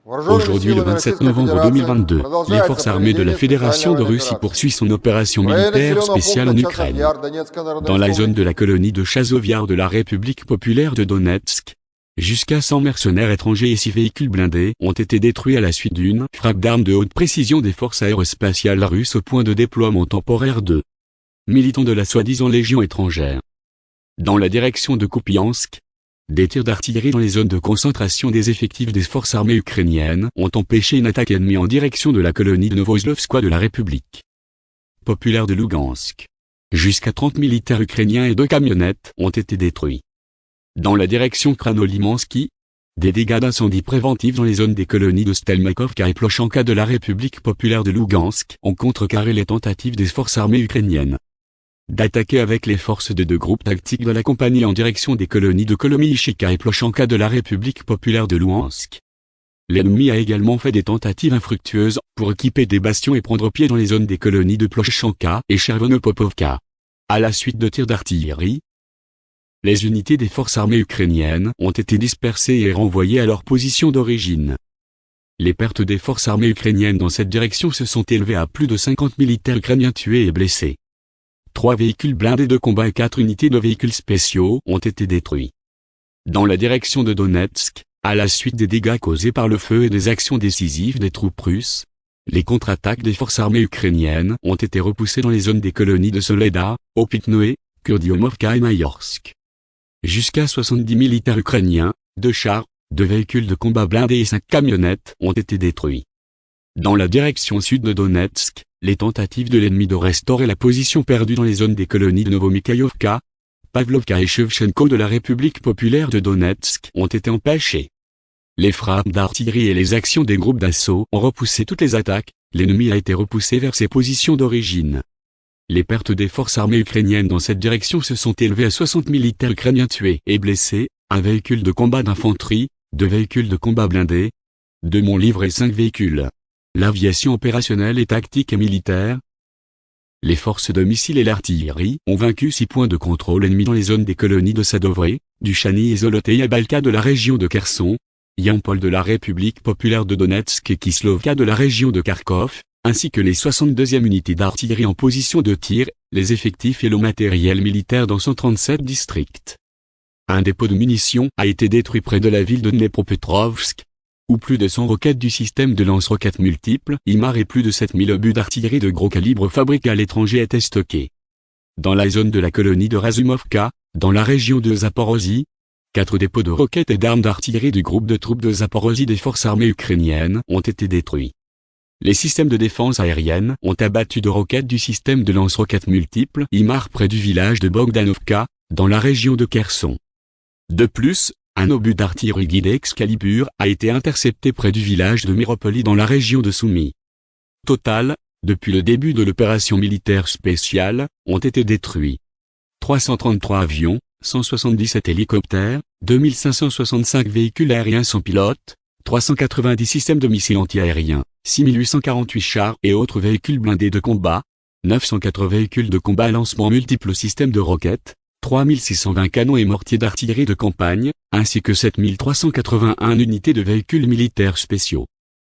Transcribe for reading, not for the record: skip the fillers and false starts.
Aujourd'hui le 27 novembre 2022, les forces armées de la Fédération de Russie poursuivent son opération militaire spéciale en Ukraine. Dans la zone de la colonie de Chazovyar de la République populaire de Donetsk, jusqu'à 100 mercenaires étrangers et 6 véhicules blindés ont été détruits à la suite d'une frappe d'armes de haute précision des forces aérospatiales russes au point de déploiement temporaire de militants de la soi-disant Légion étrangère. Dans la direction de Kupiansk, des tirs d'artillerie dans les zones de concentration des effectifs des forces armées ukrainiennes ont empêché une attaque ennemie en direction de la colonie de Novoslovskoye de la République populaire de Lugansk. Jusqu'à 30 militaires ukrainiens et 2 camionnettes ont été détruits. Dans la direction Kranolimansky, des dégâts d'incendie préventifs dans les zones des colonies de Stelmakovka et Plochanka de la République populaire de Lugansk ont contrecarré les tentatives des forces armées ukrainiennes d'attaquer avec les forces de 2 groupes tactiques de la compagnie en direction des colonies de Kolomyshka et Plochanka de la République populaire de Louhansk. L'ennemi a également fait des tentatives infructueuses pour équiper des bastions et prendre pied dans les zones des colonies de Plochanka et Chervonopopovka. À la suite de tirs d'artillerie, les unités des forces armées ukrainiennes ont été dispersées et renvoyées à leur position d'origine. Les pertes des forces armées ukrainiennes dans cette direction se sont élevées à plus de 50 militaires ukrainiens tués et blessés. 3 véhicules blindés de combat et 4 unités de véhicules spéciaux ont été détruits. Dans la direction de Donetsk, à la suite des dégâts causés par le feu et des actions décisives des troupes russes, les contre-attaques des forces armées ukrainiennes ont été repoussées dans les zones des colonies de Soleda, Opitnoe, Kurdiomovka et Mayorsk. Jusqu'à 70 militaires ukrainiens, 2 chars, 2 véhicules de combat blindés et 5 camionnettes ont été détruits. Dans la direction sud de Donetsk, les tentatives de l'ennemi de restaurer la position perdue dans les zones des colonies de Novomikhaïlovka, Pavlovka et Shevchenko de la République populaire de Donetsk ont été empêchées. Les frappes d'artillerie et les actions des groupes d'assaut ont repoussé toutes les attaques, l'ennemi a été repoussé vers ses positions d'origine. Les pertes des forces armées ukrainiennes dans cette direction se sont élevées à 60 militaires ukrainiens tués et blessés, 1 véhicule de combat d'infanterie, 2 véhicules de combat blindés, 2 monts livrés et 5 véhicules. L'aviation opérationnelle et tactique et militaire. Les forces de missiles et l'artillerie ont vaincu 6 points de contrôle ennemis dans les zones des colonies de Sadovre, du Chani et Zoloteï Balka de la région de Kherson, Yampol de la République populaire de Donetsk et Kislovka de la région de Kharkov, ainsi que les 62e unités d'artillerie en position de tir, les effectifs et le matériel militaire dans 137 districts. Un dépôt de munitions a été détruit près de la ville de Dnepropetrovsk, où plus de 100 roquettes du système de lance-roquettes multiples IMAR et plus de 7000 obus d'artillerie de gros calibre fabriqués à l'étranger étaient stockés. Dans la zone de la colonie de Razumovka, dans la région de Zaporozhye, 4 dépôts de roquettes et d'armes d'artillerie du groupe de troupes de Zaporozhye des forces armées ukrainiennes ont été détruits. Les systèmes de défense aérienne ont abattu 2 roquettes du système de lance-roquettes multiples IMAR près du village de Bogdanovka, dans la région de Kherson. De plus, un obus d'artillerie guidée Excalibur a été intercepté près du village de Miropoli dans la région de Soumy. Total, depuis le début de l'opération militaire spéciale, ont été détruits 333 avions, 177 hélicoptères, 2565 véhicules aériens sans pilote, 390 systèmes de missiles antiaériens, 6848 chars et autres véhicules blindés de combat, 904 véhicules de combat à lancement multiples systèmes de roquettes, 3620 canons et mortiers d'artillerie de campagne, ainsi que 7381 unités de véhicules militaires spéciaux.